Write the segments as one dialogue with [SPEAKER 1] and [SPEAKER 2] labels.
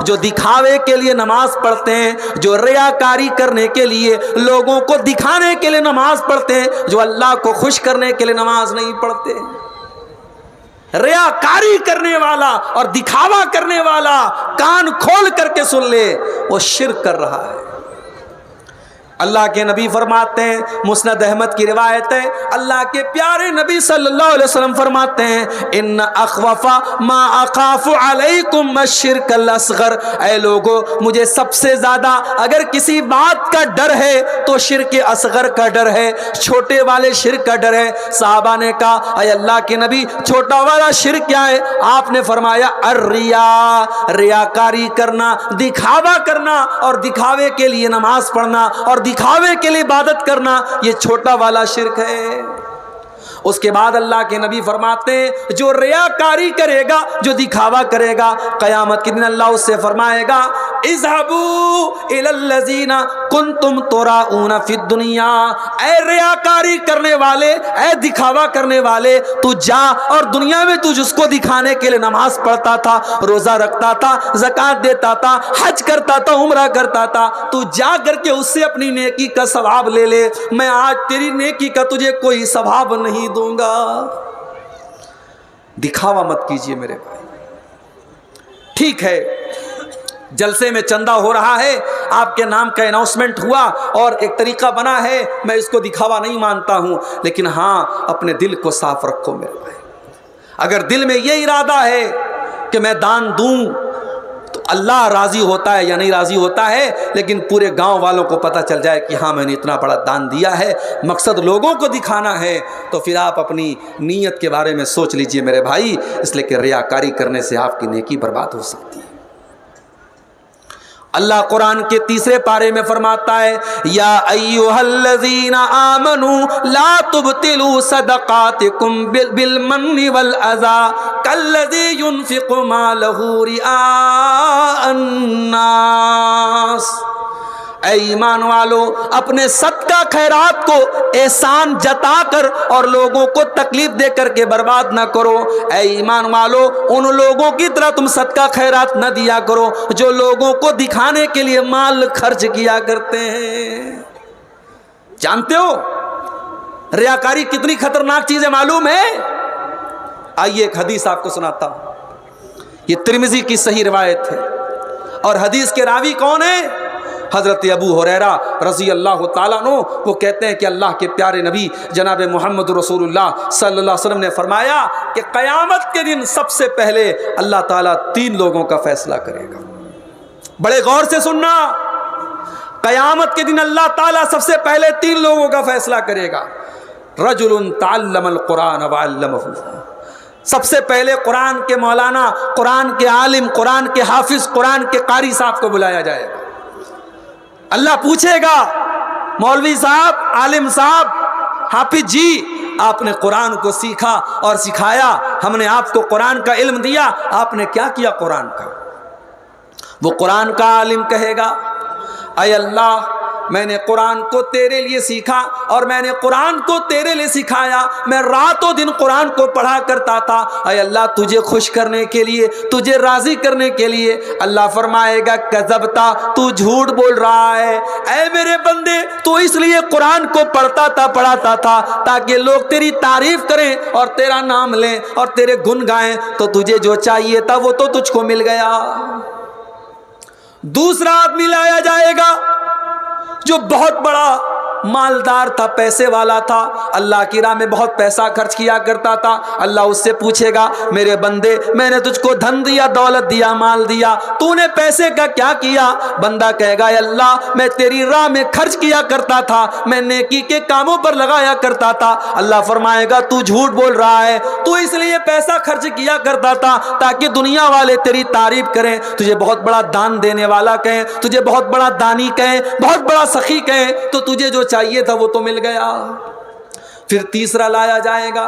[SPEAKER 1] جو دکھاوے کے لیے نماز پڑھتے ہیں، جو ریاکاری کرنے کے لیے، لوگوں کو دکھانے کے لیے نماز پڑھتے ہیں، جو اللہ کو خوش کرنے کے لیے نماز نہیں پڑھتے۔ ریاکاری کرنے والا اور دکھاوا کرنے والا کان کھول کر کے سن لے، وہ شرک کر رہا ہے۔ اللہ کے نبی فرماتے ہیں، مسند احمد کی روایت ہے، اللہ کے پیارے نبی صلی اللہ علیہ وسلم فرماتے ہیں، ان اخوف ما اخاف علیکم الشرک الاصغر، اے لوگو مجھے سب سے زیادہ اگر کسی بات کا ڈر ہے تو شرک اصغر کا ڈر ہے، چھوٹے والے شرک کا ڈر ہے۔ صحابہ نے کہا اے اللہ کے نبی چھوٹا والا شرک کیا ہے؟ آپ نے فرمایا الریا، ریاکاری کرنا، دکھاوا کرنا، اور دکھاوے کے لیے نماز پڑھنا اور دکھاوے کے لیے عبادت کرنا، یہ چھوٹا والا شرک ہے۔ اس کے بعد اللہ کے نبی فرماتے ہیں، جو ریاکاری کرے گا، جو دکھاوا کرے گا، قیامت کے دن اللہ اس سے فرمائے گا اذهبوا الى الذين كنتم تراؤون في الدنيا، اے ریاکاری کرنے والے، اے دکھاوا کرنے والے، تو جا اور دنیا میں تو جس کو دکھانے کے لیے نماز پڑھتا تھا، روزہ رکھتا تھا، زکوٰۃ دیتا تھا، حج کرتا تھا، عمرہ کرتا تھا، تو جا کر کے اس سے اپنی نیکی کا ثواب لے لے، میں آج تیری نیکی کا تجھے کوئی ثواب نہیں دوں گا۔ دکھاوا مت کیجئے میرے بھائی۔ ٹھیک ہے، جلسے میں چندہ ہو رہا ہے، آپ کے نام کا اناؤنسمنٹ ہوا اور ایک طریقہ بنا ہے، میں اس کو دکھاوا نہیں مانتا ہوں، لیکن ہاں اپنے دل کو صاف رکھو میرے بھائی۔ اگر دل میں یہ ارادہ ہے کہ میں دان دوں تو اللہ راضی ہوتا ہے یا نہیں راضی ہوتا ہے، لیکن پورے گاؤں والوں کو پتہ چل جائے کہ ہاں میں نے اتنا بڑا دان دیا ہے، مقصد لوگوں کو دکھانا ہے، تو پھر آپ اپنی نیت کے بارے میں سوچ لیجئے میرے بھائی، اس لیے کہ ریاکاری کرنے سے آپ کی نیکی برباد ہو سکتی ہے۔ اللہ قرآن کے تیسرے پارے میں فرماتا ہے، یا ایھا الذین آمنوا لا تبطلوا صدقاتکم بالمن والاذی کالذی ينفق مالہ رئاء الناس، اے ایمان والو اپنے صدقہ خیرات کو احسان جتا کر اور لوگوں کو تکلیف دے کر کے برباد نہ کرو۔ اے ایمان والو ان لوگوں کی طرح تم صدقہ خیرات نہ دیا کرو جو لوگوں کو دکھانے کے لیے مال خرچ کیا کرتے ہیں۔ جانتے ہو ریاکاری کتنی خطرناک چیز ہے معلوم ہے؟ آئیے ایک حدیث آپ کو سناتا ہوں، یہ ترمذی کی صحیح روایت ہے، اور حدیث کے راوی کون ہیں؟ حضرت ابو ہریرہ رضی اللہ تعالیٰ عنہ۔ وہ کہتے ہیں کہ اللہ کے پیارے نبی جناب محمد رسول اللہ صلی اللہ علیہ وسلم نے فرمایا کہ قیامت کے دن سب سے پہلے اللہ تعالیٰ 3 لوگوں کا فیصلہ کرے گا۔ بڑے غور سے سننا، قیامت کے دن اللہ تعالیٰ سب سے پہلے 3 لوگوں کا فیصلہ کرے گا۔ رجل تعلم القرآن وعلمہ، سب سے پہلے قرآن کے مولانا، قرآن کے عالم، قرآن کے حافظ، قرآن کے قاری صاحب کو بلایا جائے گا۔ اللہ پوچھے گا مولوی صاحب، عالم صاحب، حافظ جی، آپ نے قرآن کو سیکھا اور سکھایا، ہم نے آپ کو قرآن کا علم دیا، آپ نے کیا کیا قرآن کا؟ وہ قرآن کا عالم کہے گا اے اللہ میں نے قرآن کو تیرے لیے سیکھا اور میں نے قرآن کو تیرے لیے سکھایا، میں راتوں دن قرآن کو پڑھا کرتا تھا، اے اللہ تجھے خوش کرنے کے لیے، تجھے راضی کرنے کے لیے۔ اللہ فرمائے گا کذبتا، تو جھوٹ بول رہا ہے، اے میرے بندے تو اس لیے قرآن کو پڑھتا تھا، پڑھاتا تھا تاکہ لوگ تیری تعریف کریں اور تیرا نام لیں اور تیرے گن گائیں، تو تجھے جو چاہیے تھا وہ تو تجھ کو مل گیا۔ دوسرا آدمی لایا جائے گا جو بہت بڑا مالدار تھا، پیسے والا تھا، اللہ کی راہ میں بہت پیسہ خرچ کیا کرتا تھا۔ اللہ اس سے پوچھے گا میرے بندے میں نے تجھ کو دھن دیا، دولت دیا، مال دیا، تو نے پیسے کا کیا کیا؟ بندہ کہے گا اے اللہ میں تیری راہ میں خرچ کیا کرتا تھا، میں نیکی کے کاموں پر لگایا کرتا تھا۔ اللہ فرمائے گا تو جھوٹ بول رہا ہے، تو اس لیے پیسہ خرچ کیا کرتا تھا تاکہ دنیا والے تیری تعریف کریں، تجھے بہت بڑا دان دینے والا کہیں، تجھے بہت بڑا دانی کہیں، بہت بڑا سخی کہیں، تو تجھے جو چاہیے تھا وہ تو مل گیا۔ پھر تیسرا لایا جائے گا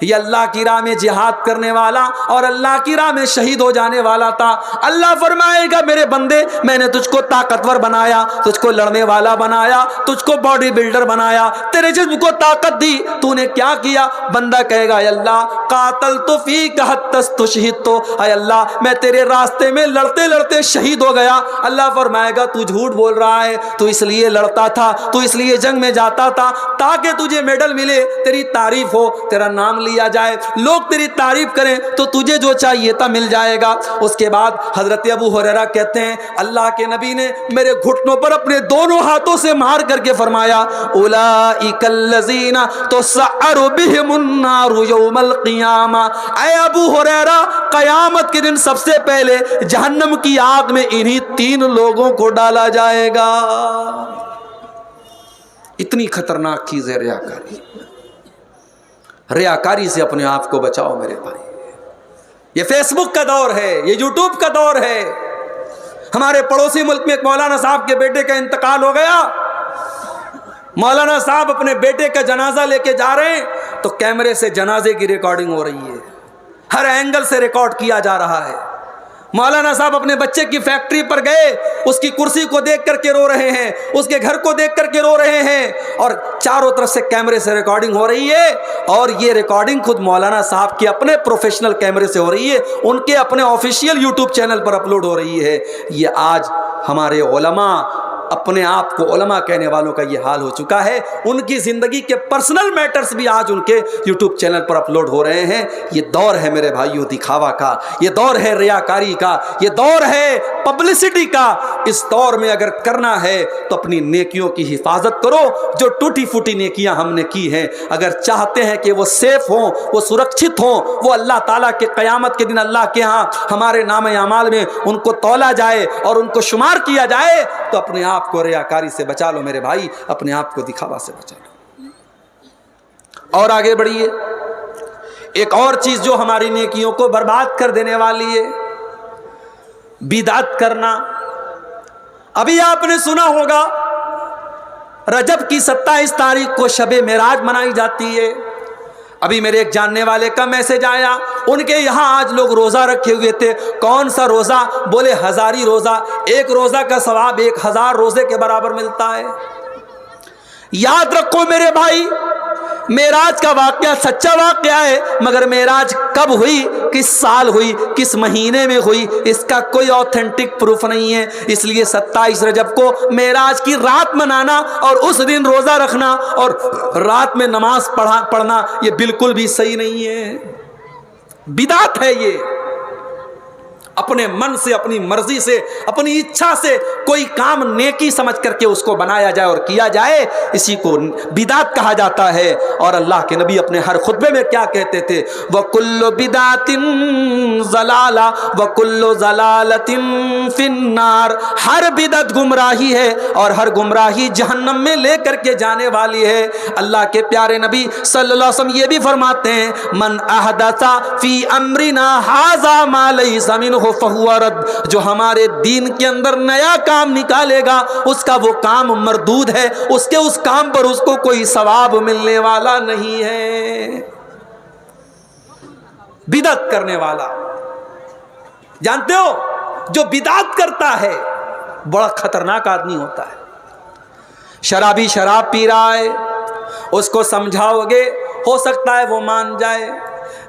[SPEAKER 1] یہ اللہ کی راہ میں جہاد کرنے والا اور اللہ کی راہ میں شہید ہو جانے والا تھا۔ اللہ فرمائے گا میرے بندے میں نے تجھ کو طاقتور بنایا، تجھ کو لڑنے والا بنایا، تجھ کو باڈی بلڈر بنایا، تیرے جسم کو طاقت دی، تو نے کیا کیا؟ بندہ کہے گا اے اللہ قاتلت فیک حتی استشہدت، اے اللہ میں تیرے راستے میں لڑتے لڑتے شہید ہو گیا۔ اللہ فرمائے گا تو جھوٹ بول رہا ہے، تو اس لیے لڑتا تھا، تو اس لیے جنگ میں جاتا تھا تاکہ تجھے میڈل ملے، تیری تعریف ہو، تیرا نام لیا جائے، لوگ تیری تعریف کریں تو تجھے جو چاہیے تھا مل جائے گا۔ اس کے بعد حضرت ابو ہریرہ کہتے ہیں اللہ کے نبی نے میرے گھٹنوں پر اپنے دونوں ہاتھوں سے مار کر کے فرمایا اولئک الذین تسعر بہم النار یوم القیامہ، اے ابو ہریرہ قیامت کے دن سب سے پہلے جہنم کی آگ میں انہی 3 لوگوں کو ڈالا جائے گا۔ اتنی خطرناک چیز ہے ریاکاری۔ ریاکاری سے اپنے آپ کو بچاؤ میرے بھائی۔ یہ فیس بک کا دور ہے، یہ یوٹیوب کا دور ہے۔ ہمارے پڑوسی ملک میں ایک مولانا صاحب کے بیٹے کا انتقال ہو گیا، مولانا صاحب اپنے بیٹے کا جنازہ لے کے جا رہے ہیں تو کیمرے سے جنازے کی ریکارڈنگ ہو رہی ہے، ہر اینگل سے ریکارڈ کیا جا رہا ہے۔ مولانا صاحب اپنے بچے کی فیکٹری پر گئے، اس کی کرسی کو دیکھ کر کے رو رہے ہیں، اس کے گھر کو دیکھ کر کے رو رہے ہیں، اور چاروں طرف سے کیمرے سے ریکارڈنگ ہو رہی ہے، اور یہ ریکارڈنگ خود مولانا صاحب کے اپنے پروفیشنل کیمرے سے ہو رہی ہے، ان کے اپنے آفیشیل یوٹیوب چینل پر اپلوڈ ہو رہی ہے۔ یہ آج ہمارے علماء، اپنے آپ کو علماء کہنے والوں کا یہ حال ہو چکا ہے، ان کی زندگی کے پرسنل میٹرز بھی آج ان کے یوٹیوب چینل پر اپلوڈ ہو رہے ہیں۔ یہ دور ہے میرے بھائیوں دکھاوا کا، یہ دور ہے ریاکاری کا، یہ دور ہے پبلسٹی کا۔ اس دور میں اگر کرنا ہے تو اپنی نیکیوں کی حفاظت کرو، جو ٹوٹی پھوٹی نیکیاں ہم نے کی ہیں، اگر چاہتے ہیں کہ وہ سیف ہوں، وہ سرکشت ہوں، وہ اللہ تعالیٰ کے قیامت کے دن اللہ کے ہاں ہمارے نام اعمال میں ان کو تولا جائے اور ان کو شمار کیا جائے، تو اپنے آپ کو ریاکاری سے بچا لو میرے بھائی، اپنے آپ کو دکھاوا سے بچا لو۔ اور آگے بڑھیے، ایک اور چیز جو ہماری نیکیوں کو برباد کر دینے والی ہے، بدعت کرنا۔ ابھی آپ نے سنا ہوگا رجب کی 27 تاریخ کو شب معراج منائی جاتی ہے۔ ابھی میرے ایک جاننے والے کا میسج آیا، ان کے یہاں آج لوگ روزہ رکھے ہوئے تھے۔ کون سا روزہ؟ بولے ہزاری روزہ، ایک روزہ کا ثواب 1000 روزے کے برابر ملتا ہے۔ یاد رکھو میرے بھائی، معراج کا واقعہ سچا واقعہ ہے، مگر معراج کب ہوئی، کس سال ہوئی، کس مہینے میں ہوئی، اس کا کوئی اوتھینٹک پروف نہیں ہے۔ اس لیے 27 رجب کو معراج کی رات منانا اور اس دن روزہ رکھنا اور رات میں نماز پڑھنا یہ بالکل بھی صحیح نہیں ہے، بدعت ہے یہ۔ اپنے من سے، اپنی مرضی سے، اپنی اچھا سے کوئی کام نیکی سمجھ کر کے اس کو بنایا جائے اور کیا جائے، اسی کو بدعت کہا جاتا ہے۔ اور اللہ کے نبی اپنے ہر خطبے میں کیا کہتے تھے؟ وَكُلُّ بِدْعَةٍ ضَلَالَةٍ وَكُلُّ ضَلَالَةٍ فِي النَّارِ، ہر بدعت گمراہی ہے اور ہر گمراہی جہنم میں لے کر کے جانے والی ہے۔ اللہ کے پیارے نبی صلی اللہ علیہ وسلم یہ بھی فرماتے ہیں من احدث فی امرنا ھذا ما لیس منہ فہو رد، جو ہمارے دین کے اندر نیا کام نکالے گا اس کا وہ کام مردود ہے، اس کے اس کام پر اس کو کوئی ثواب ملنے والا نہیں ہے۔ بدعت کرنے والا، جانتے ہو جو بدعت کرتا ہے بڑا خطرناک آدمی ہوتا ہے۔ شرابی شراب پی رہا ہے، اس کو سمجھاؤ گے ہو سکتا ہے وہ مان جائے۔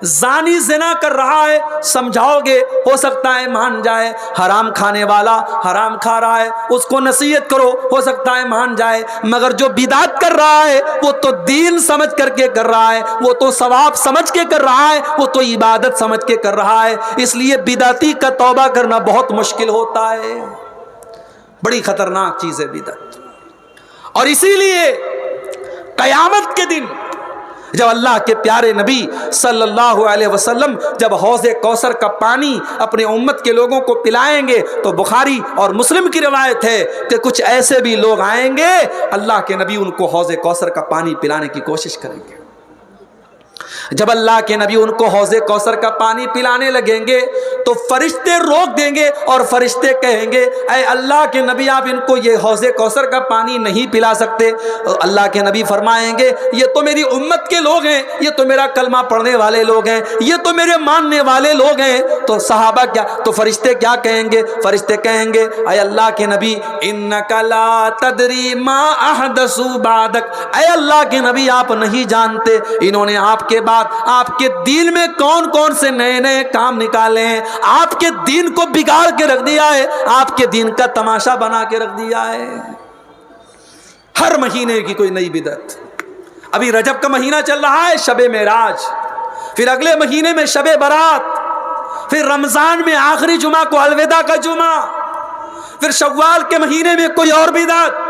[SPEAKER 1] زانی زنا کر رہا ہے، سمجھاؤ گے ہو سکتا ہے مان جائے۔ حرام کھانے والا حرام کھا رہا ہے، اس کو نصیحت کرو ہو سکتا ہے مان جائے۔ مگر جو بدعت کر رہا ہے وہ تو دین سمجھ کر کے کر رہا ہے، وہ تو ثواب سمجھ کے کر رہا ہے، وہ تو عبادت سمجھ کے کر رہا ہے۔ اس لیے بدعتی کا توبہ کرنا بہت مشکل ہوتا ہے، بڑی خطرناک چیز ہے بدعت۔ اور اسی لیے قیامت کے دن جب اللہ کے پیارے نبی صلی اللہ علیہ وسلم جب حوض کوثر کا پانی اپنے امت کے لوگوں کو پلائیں گے تو بخاری اور مسلم کی روایت ہے کہ کچھ ایسے بھی لوگ آئیں گے اللہ کے نبی ان کو حوض کوثر کا پانی پلانے کی کوشش کریں گے۔ جب اللہ کے نبی ان کو حوض کوثر کا پانی پلانے لگیں گے تو فرشتے روک دیں گے اور فرشتے کہیں گے اے اللہ کے نبی آپ ان کو یہ حوض کوثر کا پانی نہیں پلا سکتے. اللہ کے نبی فرمائیں گے یہ تو میری امت کے لوگ ہیں, یہ تو میرا کلمہ پڑھنے والے لوگ ہیں, یہ تو میرے ماننے والے لوگ ہیں. تو صحابہ کیا, تو فرشتے کیا کہیں گے؟ فرشتے کہیں گے اے اللہ کے نبی انک لا تدری ما احدثوا بعدک, اے اللہ کے نبی آپ نہیں جانتے انہوں نے آپ کے بعد آپ کے دین میں کون کون سے نئے نئے کام نکالے ہیں, آپ کے دین کو بگاڑ کے رکھ دیا ہے, آپ کے دین کا تماشا بنا کے رکھ دیا ہے. ہر مہینے کی کوئی نئی بدعت. ابھی رجب کا مہینہ چل رہا ہے, شب معراج, پھر اگلے مہینے میں شب برات, پھر رمضان میں آخری جمعہ کو الوداع کا جمعہ, پھر شوال کے مہینے میں کوئی اور بدعت,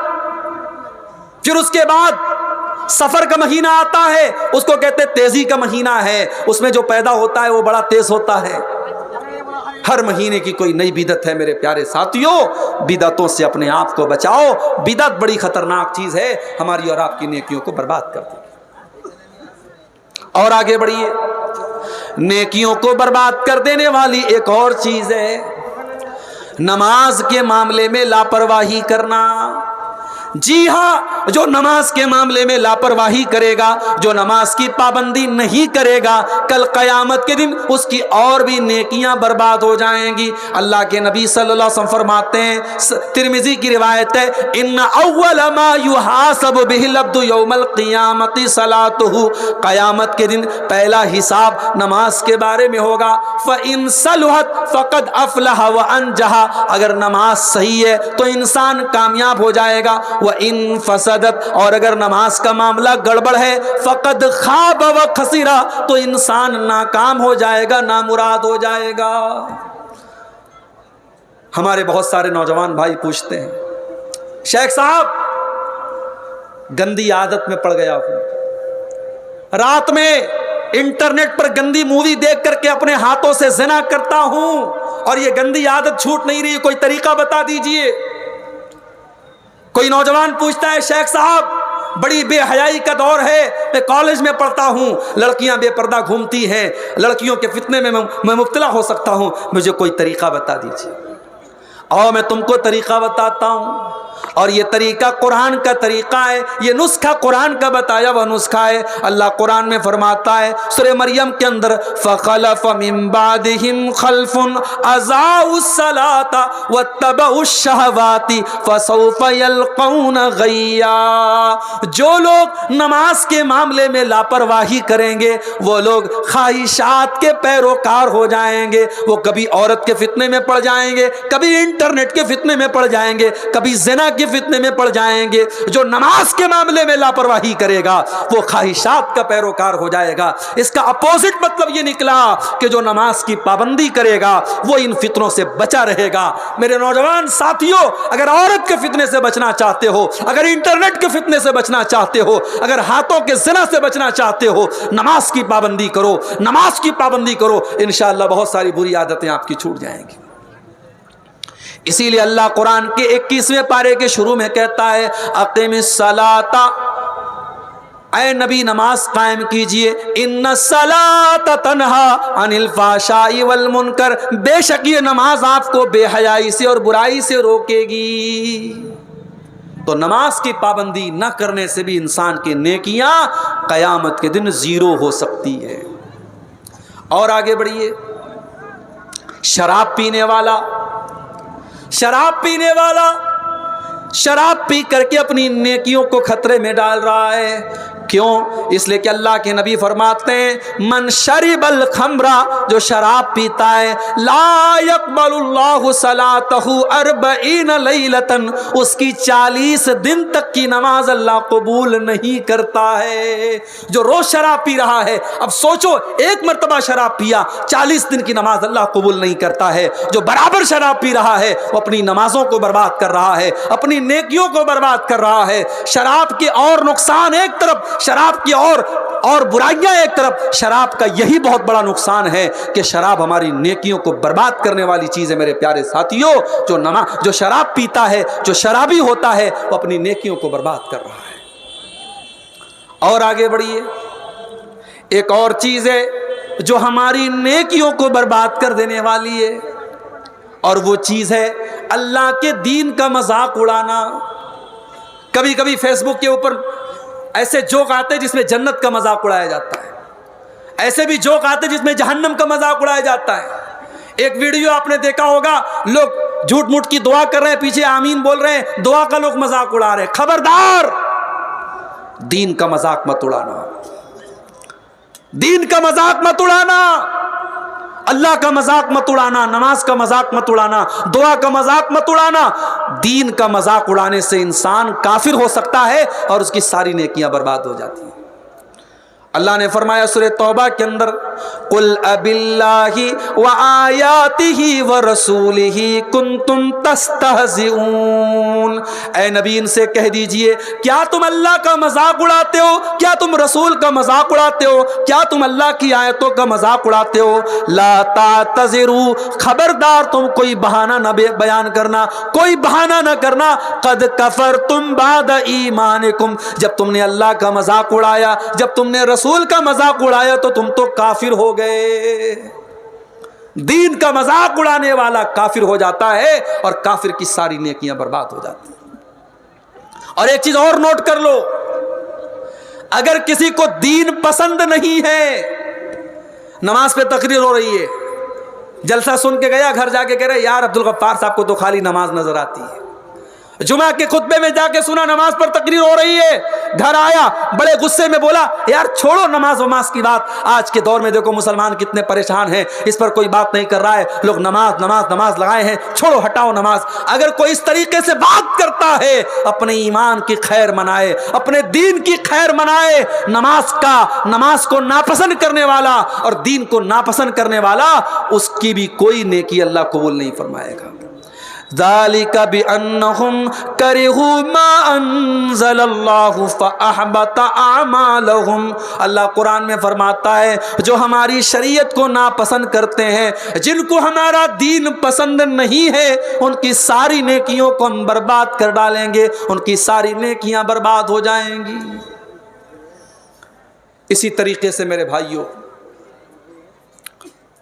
[SPEAKER 1] پھر اس کے بعد سفر کا مہینہ آتا ہے, اس کو کہتے تیزی کا مہینہ ہے, اس میں جو پیدا ہوتا ہے وہ بڑا تیز ہوتا ہے. ہر مہینے کی کوئی نئی بدعت ہے. میرے پیارے ساتھیوں, بدعتوں سے اپنے آپ کو بچاؤ. بدعت بڑی خطرناک چیز ہے, ہماری اور آپ کی نیکیوں کو برباد کر دے. اور آگے بڑھیے, نیکیوں کو برباد کر دینے والی ایک اور چیز ہے نماز کے معاملے میں لاپرواہی کرنا. جی ہاں, جو نماز کے معاملے میں لاپرواہی کرے گا, جو نماز کی پابندی نہیں کرے گا, کل قیامت کے دن اس کی اور بھی نیکیاں برباد ہو جائیں گی. اللہ کے نبی صلی اللہ علیہ وسلم فرماتے ہیں, ترمذی کی روایت ہے, ان اول ما یحاسب بہ العبد یوم القیامت صلاۃہ, قیامت کے دن پہلا حساب نماز کے بارے میں ہوگا. فإن صلحت فقد افلح وانجح, اگر نماز صحیح ہے تو انسان کامیاب ہو جائے گا. وَإِن فَسَدَتْ, اور اگر نماز کا معاملہ گڑبڑ ہے, فَقَدْ خَابَ وَخَسِرَ, تو انسان ناکام ہو جائے گا, نامراد ہو جائے گا. ہمارے بہت سارے نوجوان بھائی پوچھتے ہیں, شیخ صاحب گندی عادت میں پڑ گیا ہوں, رات میں انٹرنیٹ پر گندی مووی دیکھ کر کے اپنے ہاتھوں سے زنا کرتا ہوں اور یہ گندی عادت چھوٹ نہیں رہی, کوئی طریقہ بتا دیجئے. کوئی نوجوان پوچھتا ہے شیخ صاحب بڑی بے حیائی کا دور ہے, میں کالج میں پڑھتا ہوں, لڑکیاں بے پردہ گھومتی ہیں, لڑکیوں کے فتنے میں میں مبتلا ہو سکتا ہوں, مجھے کوئی طریقہ بتا دیجیے. اور میں تم کو طریقہ بتاتا ہوں, اور یہ طریقہ قرآن کا طریقہ ہے, یہ نسخہ قرآن کا بتایا وہ نسخہ ہے. اللہ قرآن میں فرماتا ہے سورہ مریم کے اندر, فَخَلَفَ مِن بَعْدِهِمْ خَلْفٌ أَضَاعُوا الصَّلَاةَ وَاتَّبَعُوا الشَّهَوَاتِ فَسَوْفَ يَلْقَوْنَ غَيًّا, جو لوگ نماز کے معاملے میں لاپرواہی کریں گے وہ لوگ خواہشات کے پیروکار ہو جائیں گے. وہ کبھی عورت کے فتنے میں پڑ جائیں گے, کبھی انٹرنیٹ کے فتنے میں پڑ جائیں گے, کبھی زنا کے فتنے میں پڑ جائیں گے. جو نماز کے معاملے میں لاپرواہی کرے گا وہ خواہشات کا پیروکار ہو جائے گا. اس کا اپوزٹ مطلب یہ نکلا کہ جو نماز کی پابندی کرے گا وہ ان فتنوں سے بچا رہے گا. میرے نوجوان ساتھیوں, اگر عورت کے فتنے سے بچنا چاہتے ہو, اگر انٹرنیٹ کے فتنے سے بچنا چاہتے ہو, اگر ہاتھوں کے زنا سے بچنا چاہتے ہو, نماز کی پابندی کرو, نماز کی پابندی کرو, انشاءاللہ بہت ساری بری عادتیں آپ کی چھوٹ جائیں گی. اسی لیے اللہ قرآن کے 21ویں پارے کے شروع میں کہتا ہے اقیم الصلاۃ, اے نبی نماز قائم کیجئے, ان الصلاۃ تنہی عن الفحشاء والمنکر, بے شک یہ نماز آپ کو بے حیائی سے اور برائی سے روکے گی. تو نماز کی پابندی نہ کرنے سے بھی انسان کی نیکیاں قیامت کے دن زیرو ہو سکتی ہے. اور آگے بڑھیے, شراب پینے والا, شراب پینے والا شراب پی کر کے اپنی نیکیوں کو خطرے میں ڈال رہا ہے. کیوں؟ اس لیے کہ اللہ کے نبی فرماتے ہیں من شرب الخمر, جو شراب پیتا ہے, لا يقبل اللہ صلاتہ 40 لیلۃ, اس کی 40 دن تک کی نماز اللہ قبول نہیں کرتا ہے. جو روز شراب پی رہا ہے, اب سوچو ایک مرتبہ شراب پیا, 40 دن کی نماز اللہ قبول نہیں کرتا ہے. جو برابر شراب پی رہا ہے وہ اپنی نمازوں کو برباد کر رہا ہے, اپنی نیکیوں کو برباد کر رہا ہے. شراب کے اور نقصان ایک طرف, شراب کی اور برائیاں ایک طرف, شراب کا یہی بہت بڑا نقصان ہے کہ شراب ہماری نیکیوں کو برباد کرنے والی چیز ہے. میرے پیارے ساتھیوں, جو شراب پیتا ہے, جو شرابی ہوتا ہے, وہ اپنی نیکیوں کو برباد کر رہا ہے. اور آگے بڑھیے, ایک اور چیز ہے جو ہماری نیکیوں کو برباد کر دینے والی ہے، اور وہ چیز ہے اللہ کے دین کا مذاق اڑانا۔ کبھی کبھی فیس بک کے اوپر ایسے جوک آتے ہیں جس میں جنت کا مذاق اڑایا جاتا ہے، ایسے بھی جوک آتے ہیں جس میں جہنم کا مذاق اڑایا جاتا ہے۔ ایک ویڈیو آپ نے دیکھا ہوگا، لوگ جھوٹ موٹ کی دعا کر رہے ہیں، پیچھے آمین بول رہے ہیں، دعا کا لوگ مذاق اڑا رہے ہیں۔ خبردار، دین کا مذاق مت اڑانا، دین کا مذاق مت اڑانا، اللہ کا مذاق مت اڑانا، نماز کا مذاق مت اڑانا، دعا کا مذاق مت اڑانا۔ دین کا مذاق اڑانے سے انسان کافر ہو سکتا ہے اور اس کی ساری نیکیاں برباد ہو جاتی ہیں۔ اللہ نے فرمایا سورہ توبہ کے اندر، قل اباللہ وآیاتہ ورسولہ کنتم تستہزئون، اے نبی ان سے کہہ دیجئے کیا تم اللہ کا مذاق اڑاتے ہو، کیا تم رسول کا مذاق اڑاتے ہو، کیا تم اللہ کی آیتوں کا مذاق اڑاتے ہو؟ لا تعتذروا، خبردار تم کوئی بہانہ نہ بیان کرنا، کوئی بہانہ نہ کرنا، قد کفرتم بعد ایمانکم، جب تم نے اللہ کا مذاق اڑایا، جب تم نے رسول کا مذاق اڑایا تو تم تو کافر ہو گئے۔ دین کا مذاق اڑانے والا کافر ہو جاتا ہے اور کافر کی ساری نیکیاں برباد ہو جاتی ہیں۔ اور ایک چیز اور نوٹ کر لو، اگر کسی کو دین پسند نہیں ہے، نماز پہ تقریر ہو رہی ہے، جلسہ سن کے گیا، گھر جا کے کہہ رہے یار عبدالغفار صاحب کو تو خالی نماز نظر آتی ہے، جمعہ کے خطبے میں جا کے سنا نماز پر تقریر ہو رہی ہے، گھر آیا بڑے غصے میں بولا یار چھوڑو نماز وماز کی بات، آج کے دور میں دیکھو مسلمان کتنے پریشان ہیں، اس پر کوئی بات نہیں کر رہا ہے، لوگ نماز نماز نماز لگائے ہیں، چھوڑو ہٹاؤ نماز۔ اگر کوئی اس طریقے سے بات کرتا ہے، اپنے ایمان کی خیر منائے، اپنے دین کی خیر منائے۔ نماز کو ناپسند کرنے والا اور دین کو ناپسند کرنے والا، اس کی بھی کوئی نیکی اللہ قبول نہیں فرمائے گا۔ ذالک بانہم کرہوا ما انزل اللہ فاحبط اعمالہم، اللہ قرآن میں فرماتا ہے جو ہماری شریعت کو ناپسند کرتے ہیں، جن کو ہمارا دین پسند نہیں ہے، ان کی ساری نیکیوں کو ہم برباد کر ڈالیں گے، ان کی ساری نیکیاں برباد ہو جائیں گی۔ اسی طریقے سے میرے بھائیوں،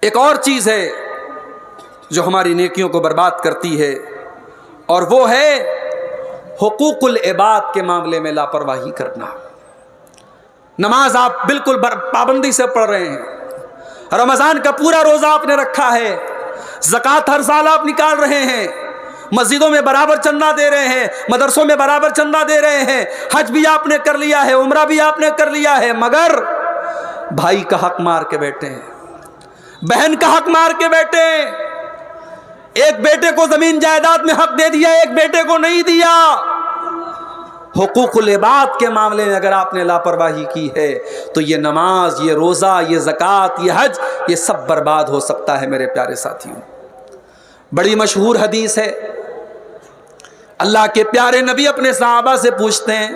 [SPEAKER 1] ایک اور چیز ہے جو ہماری نیکیوں کو برباد کرتی ہے، اور وہ ہے حقوق العباد کے معاملے میں لاپرواہی کرنا۔ نماز آپ بالکل پابندی سے پڑھ رہے ہیں، رمضان کا پورا روزہ آپ نے رکھا ہے، زکوٰۃ ہر سال آپ نکال رہے ہیں، مسجدوں میں برابر چندہ دے رہے ہیں، مدرسوں میں برابر چندہ دے رہے ہیں، حج بھی آپ نے کر لیا ہے، عمرہ بھی آپ نے کر لیا ہے، مگر بھائی کا حق مار کے بیٹھے ہیں، بہن کا حق مار کے بیٹھے ہیں، ایک بیٹے کو زمین جائیداد میں حق دے دیا، ایک بیٹے کو نہیں دیا۔ حقوق العباد کے معاملے میں اگر آپ نے لاپرواہی کی ہے تو یہ نماز، یہ روزہ، یہ زکوٰۃ، یہ حج، یہ سب برباد ہو سکتا ہے میرے پیارے ساتھیوں۔ بڑی مشہور حدیث ہے، اللہ کے پیارے نبی اپنے صحابہ سے پوچھتے ہیں،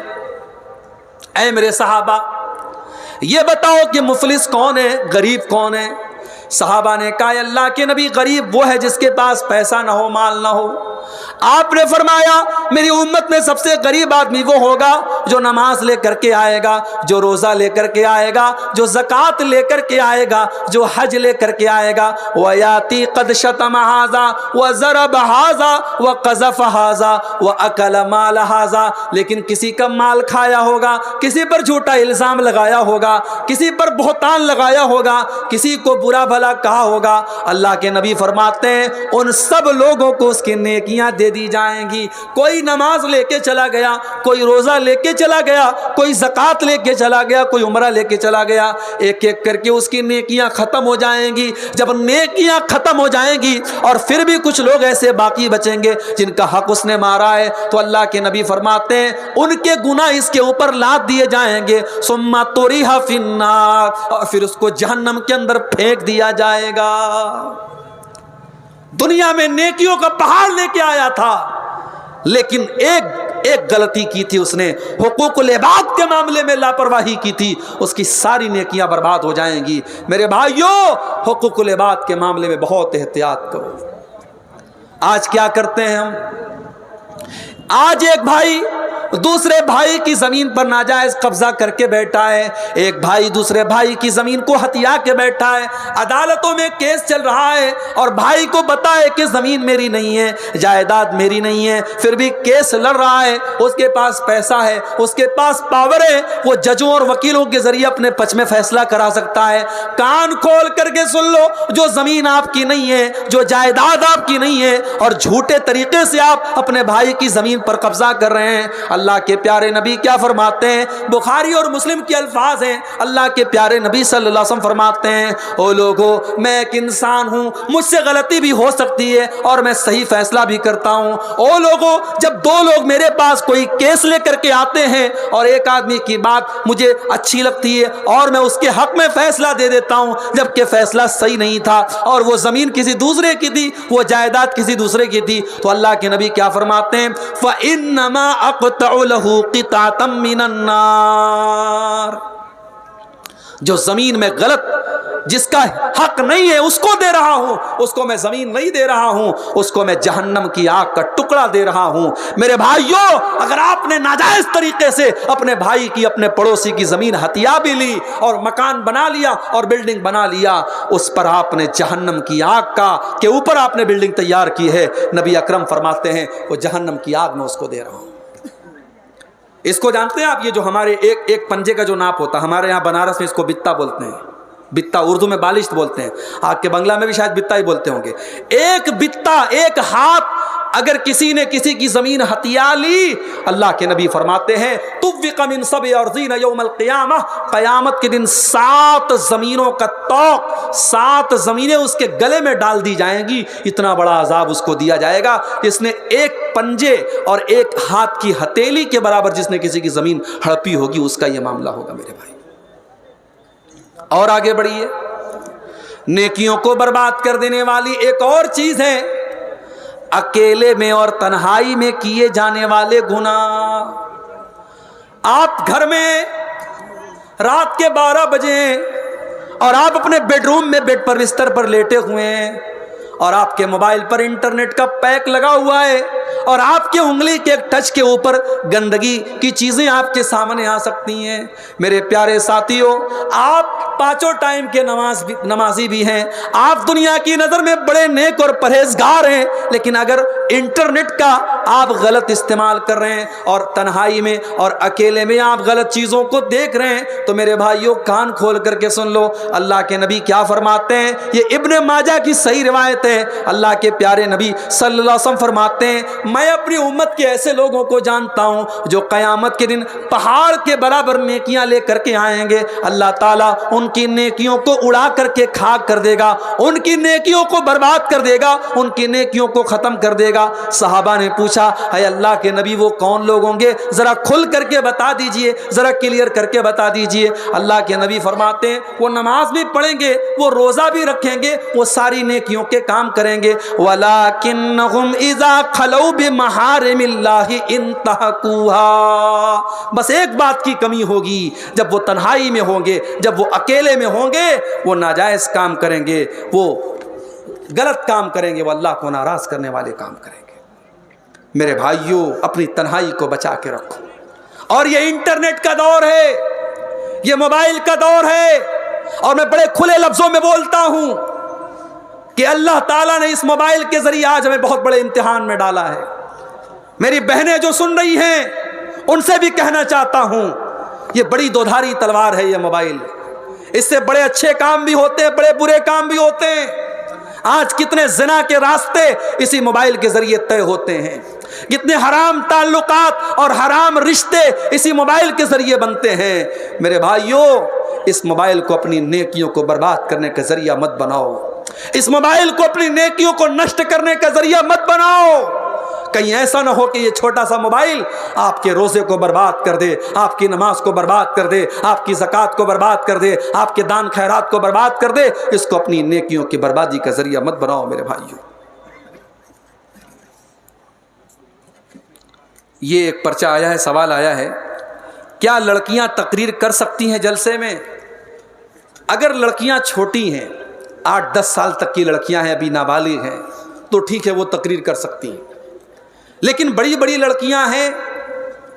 [SPEAKER 1] اے میرے صحابہ یہ بتاؤ کہ مفلس کون ہے، غریب کون ہے؟ صحابہ نے کہا اللہ کے نبی غریب وہ ہے جس کے پاس پیسہ نہ ہو، مال نہ ہو۔ آپ نے فرمایا میری امت میں سب سے غریب آدمی وہ ہوگا جو نماز لے کر کے آئے گا، جو روزہ لے کر کے آئے گا، جو زکوٰۃ لے کر کے آئے گا، جو حج لے کر کے آئے گا۔ وَيَأْتِي قَدْ شَتَمَ هَذَا وَضَرَبَ هَذَا وَقَذَفَ هَذَا وَأَكَلَ مَالَ هَذَا، لیکن کسی کا مال کھایا ہوگا، کسی پر جھوٹا الزام لگایا ہوگا، کسی پر بہتان لگایا ہوگا، کسی کو برا بھلا کہا ہوگا۔ اللہ کے نبی فرماتے ہیں ان سب لوگوں کو اس کی نیکیاں دے دی جائیں گی۔ کوئی نماز لے کے چلا گیا، کوئی روزہ لے کے چلا گیا، کوئی زکوٰۃ لے کے چلا گیا، کوئی عمرہ لے کے چلا گیا، ایک ایک کر کے اس کی نیکیاں ختم ہو جائیں گی۔ جب نیکیاں ختم ہو جائیں گی اور پھر بھی کچھ لوگ ایسے باقی بچیں گے جن کا حق اس نے مارا ہے، تو اللہ کے نبی فرماتے ہیں ان کے گناہ اس کے اوپر لاد دیے جائیں گے، ثم طرح فی النار، اور پھر اس کو جہنم کے اندر پھینک دیا جائے گا۔ دنیا میں نیکیوں کا پہاڑ لے کے آیا تھا، لیکن ایک غلطی کی تھی اس نے، حقوق العباد کے معاملے میں لاپرواہی کی تھی، اس کی ساری نیکیاں برباد ہو جائیں گی۔ میرے بھائیوں حقوق العباد کے معاملے میں بہت احتیاط کرو۔ آج کیا کرتے ہیں ہم؟ آج ایک بھائی دوسرے بھائی کی زمین پر ناجائز قبضہ کر کے بیٹھا ہے، ایک بھائی دوسرے بھائی کی زمین کو ہتھیا کے بیٹھا ہے، عدالتوں میں کیس چل رہا ہے اور بھائی کو پتا ہے کہ زمین میری نہیں ہے، جائیداد میری نہیں ہے، پھر بھی کیس لڑ رہا ہے، اس کے پاس پیسہ ہے، اس کے پاس پاور ہے، وہ ججوں اور وکیلوں کے ذریعے اپنے پچ میں فیصلہ کرا سکتا ہے۔ کان کھول کر کے سن لو، جو زمین آپ کی نہیں ہے، جو جائیداد آپ کی نہیں ہے، اور جھوٹے طریقے سے آپ اپنے بھائی کی زمین پر قبضہ کر رہے ہیں، اللہ کے پیارے نبی کیا فرماتے ہیں؟ بخاری اور مسلم کے الفاظ ہیں، اللہ کے پیارے نبی صلی اللہ علیہ وسلم فرماتے ہیں، او لوگو میں ایک انسان ہوں، مجھ سے غلطی بھی ہو سکتی ہے اور میں صحیح فیصلہ بھی کرتا ہوں۔ او لوگو جب دو لوگ میرے پاس کوئی کیس لے کر کے آتے ہیں اور ایک آدمی کی بات مجھے اچھی لگتی ہے اور میں اس کے حق میں فیصلہ دے دیتا ہوں جبکہ فیصلہ صحیح نہیں تھا اور وہ زمین کسی دوسرے کی تھی، وہ جائیداد کسی دوسرے کی تھی، تو اللہ کے نبی کیا فرماتے ہیں؟ فَإِنَّمَا أَقْطَعُ لَهُ قِطَعَةً مِّنَ النَّارِ، جو زمین میں غلط جس کا حق نہیں ہے اس کو دے رہا ہوں، اس کو میں زمین نہیں دے رہا ہوں، اس کو میں جہنم کی آگ کا ٹکڑا دے رہا ہوں۔ میرے بھائیوں، اگر آپ نے ناجائز طریقے سے اپنے بھائی کی، اپنے پڑوسی کی زمین ہتھیا بھی لی اور مکان بنا لیا اور بلڈنگ بنا لیا، اس پر آپ نے جہنم کی آگ کا کے اوپر آپ نے بلڈنگ تیار کی ہے، نبی اکرم فرماتے ہیں وہ جہنم کی آگ میں اس کو دے رہا ہوں۔ اس کو جانتے ہیں آپ؟ یہ جو ہمارے ایک پنجے کا جو ناپ ہوتا ہے، ہمارے یہاں بنارس میں اس کو بتا بولتے ہیں، بتا اردو میں بالشت بولتے ہیں، آپ کے بنگلہ میں بھی شاید بتا ہی بولتے ہوں گے۔ ایک بتا، ایک ہاتھ اگر کسی نے کسی کی زمین ہتھیا لی، اللہ کے نبی فرماتے ہیں طُوِّقَ مِن سَبْعِ أَرْضِينَ يَوْمَ الْقِيَامَةِ، قیامت کے دن 7 زمینوں کا طوق، 7 زمینیں اس کے گلے میں ڈال دی جائیں گی، اتنا بڑا عذاب اس کو دیا جائے گا جس نے ایک پنجے اور ایک ہاتھ کی ہتھیلی کے برابر جس نے کسی کی زمین ہڑپی ہوگی، اس کا یہ معاملہ ہوگا میرے بھائی۔ اور آگے بڑھیے، نیکیوں کو برباد کر دینے والی ایک اور چیز ہے اکیلے میں اور تنہائی میں کیے جانے والے گناہ۔ آپ گھر میں رات کے 12 بجے اور آپ اپنے بیڈ روم میں بیڈ پر بستر پر لیٹے ہوئے ہیں اور آپ کے موبائل پر انٹرنیٹ کا پیک لگا ہوا ہے اور آپ کے انگلی کے ایک ٹچ کے اوپر گندگی کی چیزیں آپ کے سامنے آ سکتی ہیں۔ میرے پیارے ساتھیوں، آپ 5 ٹائم کے نمازی بھی ہیں، آپ دنیا کی نظر میں بڑے نیک اور پرہیزگار ہیں، لیکن اگر انٹرنیٹ کا آپ غلط استعمال کر رہے ہیں اور تنہائی میں اور اکیلے میں آپ غلط چیزوں کو دیکھ رہے ہیں تو میرے بھائیوں کان کھول کر کے سن لو، اللہ کے نبی کیا فرماتے ہیں؟ یہ ابن ماجہ کی صحیح روایت ہے۔ اللہ کے پیارے نبی صلی اللہ علیہ وسلم فرماتے ہیں میں اپنی امت کے ایسے لوگوں کو جانتا ہوں جو قیامت کے دن پہاڑ کے برابر نیکیاں لے کر کے آئیں گے، اللہ تعالیٰ ان کی نیکیوں کو اڑا کر کے خاک کر دے گا، ان کی نیکیوں کو برباد کر دے گا، ان کی نیکیوں کو ختم کر دے گا۔ صحابہ نے پوچھا اے اللہ کے نبی وہ کون لوگ ہوں گے؟ ذرا کھل کر کے بتا دیجئے، ذرا کلیئر کر کے بتا دیجئے۔ اللہ کے نبی فرماتے ہیں وہ نماز بھی پڑھیں گے، وہ روزہ بھی رکھیں گے، وہ ساری نیکیوں کے کام کریں گے، وَلَكِنَّهُمْ إِذَا خَلَوْا بِمَحَارِمِ اللَّهِ انتهكوها، بس ایک بات کی کمی ہوگی، جب وہ تنہائی میں ہوں گے، جب وہ اکیلے میں ہوں گے، وہ ناجائز کام کریں گے، وہ غلط کام کریں گے، وہ اللہ کو ناراض کرنے والے کام کریں گے۔ میرے بھائیوں، اپنی تنہائی کو بچا کے رکھو۔ اور یہ انٹرنیٹ کا دور ہے، یہ موبائل کا دور ہے، اور میں بڑے کھلے لفظوں میں بولتا ہوں کہ اللہ تعالیٰ نے اس موبائل کے ذریعے آج ہمیں بہت بڑے امتحان میں ڈالا ہے۔ میری بہنیں جو سن رہی ہیں ان سے بھی کہنا چاہتا ہوں یہ بڑی دودھاری تلوار ہے یہ موبائل، اس سے بڑے اچھے کام بھی ہوتے ہیں، بڑے برے کام بھی ہوتے ہیں۔ آج کتنے زنا کے راستے اسی موبائل کے ذریعے طے ہوتے ہیں، کتنے حرام تعلقات اور حرام رشتے اسی موبائل کے ذریعے بنتے ہیں۔ میرے بھائیوں، اس موبائل کو اپنی نیکیوں کو برباد کرنے کا ذریعہ مت بناؤ، اس موبائل کو اپنی نیکیوں کو نشٹ کرنے کا ذریعہ مت بناؤ۔ کہیں ایسا نہ ہو کہ یہ چھوٹا سا موبائل آپ کے روزے کو برباد کر دے، آپ کی نماز کو برباد کر دے، آپ کی زکوٰۃ کو برباد کر دے، آپ کے دان خیرات کو برباد کر دے۔ اس کو اپنی نیکیوں کی بربادی کا ذریعہ مت بناؤ میرے بھائیوں۔ یہ ایک پرچہ آیا ہے، سوال آیا ہے، کیا لڑکیاں تقریر کر سکتی ہیں جلسے میں؟ اگر لڑکیاں چھوٹی ہیں، 8-10 سال تک کی لڑکیاں ہیں، ابھی نابالغ ہیں، تو ٹھیک ہے وہ تقریر کر سکتی ہیں، لیکن بڑی بڑی لڑکیاں ہیں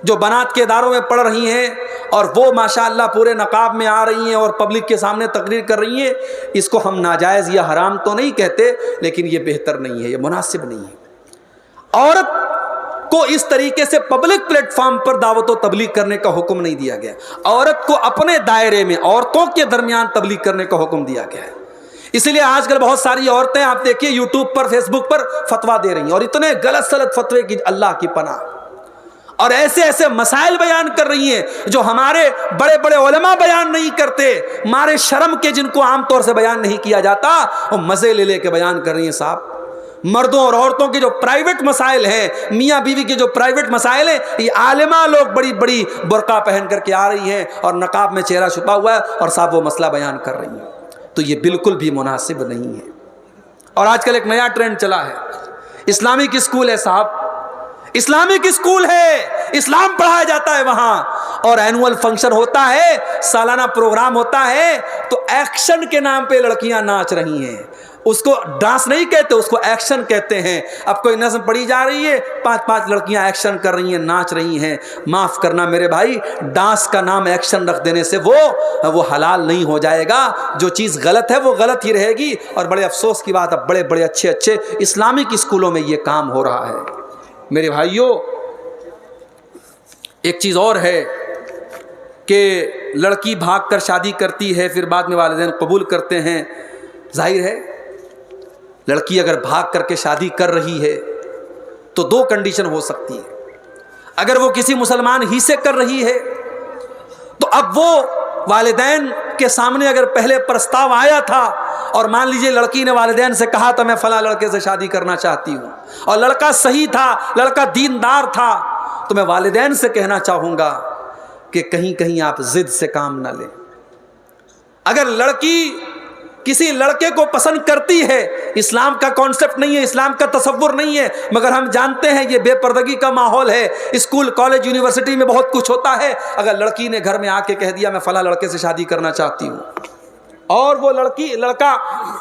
[SPEAKER 1] جو بنات کے اداروں میں پڑھ رہی ہیں اور وہ ماشاءاللہ پورے نقاب میں آ رہی ہیں اور پبلک کے سامنے تقریر کر رہی ہیں، اس کو ہم ناجائز یا حرام تو نہیں کہتے، لیکن یہ بہتر نہیں ہے، یہ مناسب نہیں ہے۔ عورت کو اس طریقے سے پبلک پلیٹ فارم پر دعوت و تبلیغ کرنے کا حکم نہیں دیا گیا، عورت کو اپنے دائرے میں عورتوں کے درمیان تبلیغ کرنے کا حکم دیا گیا ہے۔ اسی لیے آج کل بہت ساری عورتیں آپ دیکھیے یوٹیوب پر، فیس بک پر فتویٰ دے رہی ہیں، اور اتنے غلط سلط فتوے کی اللہ کی پناہ، اور ایسے ایسے مسائل بیان کر رہی ہیں جو ہمارے بڑے بڑے علماء بیان نہیں کرتے، مارے شرم کے جن کو عام طور سے بیان نہیں کیا جاتا، وہ مزے لے لے کے بیان کر رہی ہیں۔ صاحب، مردوں اور عورتوں کے جو پرائیویٹ مسائل ہیں، میاں بیوی کے جو پرائیویٹ مسائل ہیں، یہ عالمہ لوگ بڑی بڑی برقع پہن کر کے آ رہی ہیں اور نقاب میں چہرہ چھپا ہوا ہے، اور صاحب وہ مسئلہ بیان کر رہی ہیں، تو یہ بالکل بھی مناسب نہیں ہے۔ اور آج کل ایک نیا ٹرینڈ چلا ہے، اسلامک اسکول ہے صاحب، اسلامک اسکول ہے، اسلام پڑھایا جاتا ہے وہاں، اور اینول فنکشن ہوتا ہے، سالانہ پروگرام ہوتا ہے، تو ایکشن کے نام پہ لڑکیاں ناچ رہی ہیں۔ اس کو ڈانس نہیں کہتے، اس کو ایکشن کہتے ہیں۔ اب کوئی نظم پڑھی جا رہی ہے، 5 لڑکیاں ایکشن کر رہی ہیں، ناچ رہی ہیں۔ معاف کرنا میرے بھائی، ڈانس کا نام ایکشن رکھ دینے سے وہ حلال نہیں ہو جائے گا۔ جو چیز غلط ہے وہ غلط ہی رہے گی، اور بڑے افسوس کی بات اب بڑے بڑے اچھے اسلامک اسکولوں میں یہ کام ہو رہا ہے۔ میرے بھائیوں، ایک چیز اور ہے کہ لڑکی بھاگ کر شادی کرتی ہے، پھر بعد میں والدین قبول کرتے ہیں۔ ظاہر ہے لڑکی اگر بھاگ کر کے شادی کر رہی ہے تو 2 کنڈیشن ہو سکتی ہے۔ اگر وہ کسی مسلمان ہی سے کر رہی ہے تو اب وہ والدین کے سامنے اگر پہلے پرستاو آیا تھا، اور مان لیجئے لڑکی نے والدین سے کہا تھا میں فلاں لڑکے سے شادی کرنا چاہتی ہوں، اور لڑکا صحیح تھا، لڑکا دیندار تھا، تو میں والدین سے کہنا چاہوں گا کہ کہیں آپ ضد سے کام نہ لیں۔ اگر لڑکی کسی لڑکے کو پسند کرتی ہے، اسلام کا کانسیپٹ نہیں ہے، اسلام کا تصور نہیں ہے، مگر ہم جانتے ہیں یہ بے پردگی کا ماحول ہے، اسکول کالج یونیورسٹی میں بہت کچھ ہوتا ہے۔ اگر لڑکی نے گھر میں آ کے کہہ دیا میں فلاں لڑکے سے شادی کرنا چاہتی ہوں، اور وہ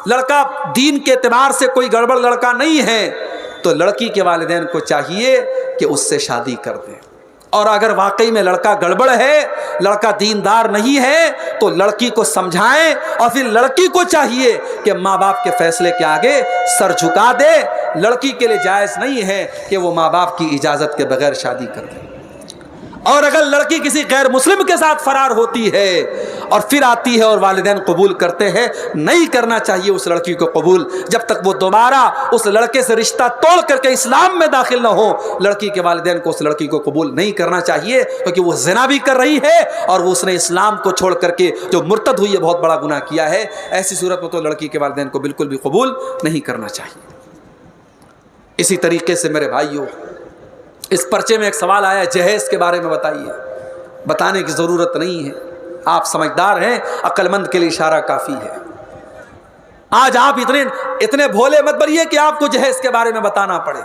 [SPEAKER 1] لڑکا دین کے اعتبار سے کوئی گڑبڑ لڑکا نہیں ہے، تو لڑکی کے والدین کو چاہیے کہ اس سے شادی کر دیں۔ اور اگر واقعی میں لڑکا گڑبڑ ہے، لڑکا دیندار نہیں ہے، تو لڑکی کو سمجھائیں، اور پھر لڑکی کو چاہیے کہ ماں باپ کے فیصلے کے آگے سر جھکا دے۔ لڑکی کے لیے جائز نہیں ہے کہ وہ ماں باپ کی اجازت کے بغیر شادی کر دے۔ اور اگر لڑکی کسی غیر مسلم کے ساتھ فرار ہوتی ہے اور پھر آتی ہے اور والدین قبول کرتے ہیں، نہیں کرنا چاہیے اس لڑکی کو قبول جب تک وہ دوبارہ اس لڑکے سے رشتہ توڑ کر کے اسلام میں داخل نہ ہو۔ لڑکی کے والدین کو اس لڑکی کو قبول نہیں کرنا چاہیے، کیونکہ وہ زنا بھی کر رہی ہے اور وہ اس نے اسلام کو چھوڑ کر کے جو مرتد ہوئی ہے بہت بڑا گناہ کیا ہے۔ ایسی صورت میں تو لڑکی کے والدین کو بالکل بھی قبول نہیں کرنا چاہیے۔ اسی طریقے سے میرے بھائیوں، اس پرچے میں ایک سوال آیا ہے، جہیز کے بارے میں بتائیے۔ بتانے کی ضرورت نہیں ہے، آپ سمجھدار ہیں، عقل مند کے لیے اشارہ کافی ہے۔ آج آپ اتنے بھولے مت بنیے کہ آپ کو جہیز کے بارے میں بتانا پڑے۔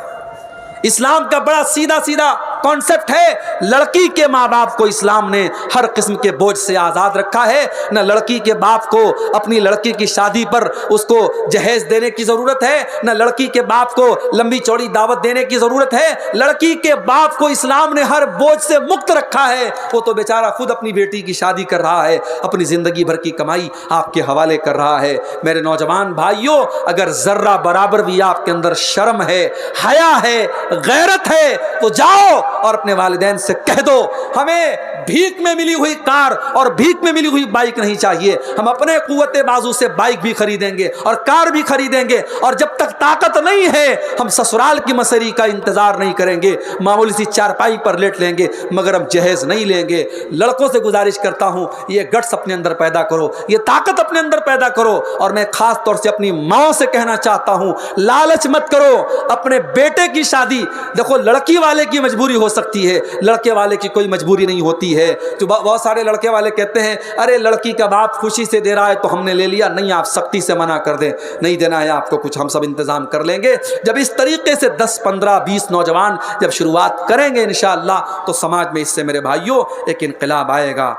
[SPEAKER 1] اسلام کا بڑا سیدھا کانسیپٹ ہے، لڑکی کے ماں باپ کو اسلام نے ہر قسم کے بوجھ سے آزاد رکھا ہے۔ نہ لڑکی کے باپ کو اپنی لڑکی کی شادی پر اس کو جہیز دینے کی ضرورت ہے، نہ لڑکی کے باپ کو لمبی چوڑی دعوت دینے کی ضرورت ہے۔ لڑکی کے باپ کو اسلام نے ہر بوجھ سے مکت رکھا ہے، وہ تو بیچارہ خود اپنی بیٹی کی شادی کر رہا ہے، اپنی زندگی بھر کی کمائی آپ کے حوالے کر رہا ہے۔ میرے نوجوان بھائیوں، اگر ذرہ برابر بھی آپ کے اندر شرم ہے، حیا ہے، غیرت ہے، تو جاؤ اور اپنے والدین سے کہہ دو ہمیں بھیک میں ملی ہوئی کار اور بھیک میں ملی ہوئی بائک نہیں چاہیے، ہم اپنے قوت بازو سے بائک بھی خریدیں گے اور کار بھی خریدیں گے، اور جب تک طاقت نہیں ہے ہم سسرال کی مسری کا انتظار نہیں کریں گے، معمولی سی چارپائی پر لیٹ لیں گے، مگر ہم جہیز نہیں لیں گے۔ لڑکوں سے گزارش کرتا ہوں، یہ گٹس اپنے اندر پیدا کرو، یہ طاقت اپنے اندر پیدا کرو۔ اور میں خاص طور سے اپنی ماں سے کہنا چاہتا ہوں، لالچ مت کرو اپنے بیٹے کی شادی۔ دیکھو لڑکی والے کی مجبوری ہو سکتی ہے، لڑکے والے کی کوئی مجبوری نہیں ہوتی ہے۔ جو بہت سارے لڑکے والے کہتے ہیں ارے لڑکی کا باپ خوشی سے دے رہا ہے تو ہم نے لے لیا، نہیں، آپ سختی سے منع کر دیں، نہیں دینا ہے آپ کو کچھ، ہم سب انتظام کر لیں گے۔ جب اس طریقے سے 10 15 20 نوجوان جب شروعات کریں گے انشاءاللہ، تو سماج میں اس سے میرے بھائیوں ایک انقلاب آئے گا۔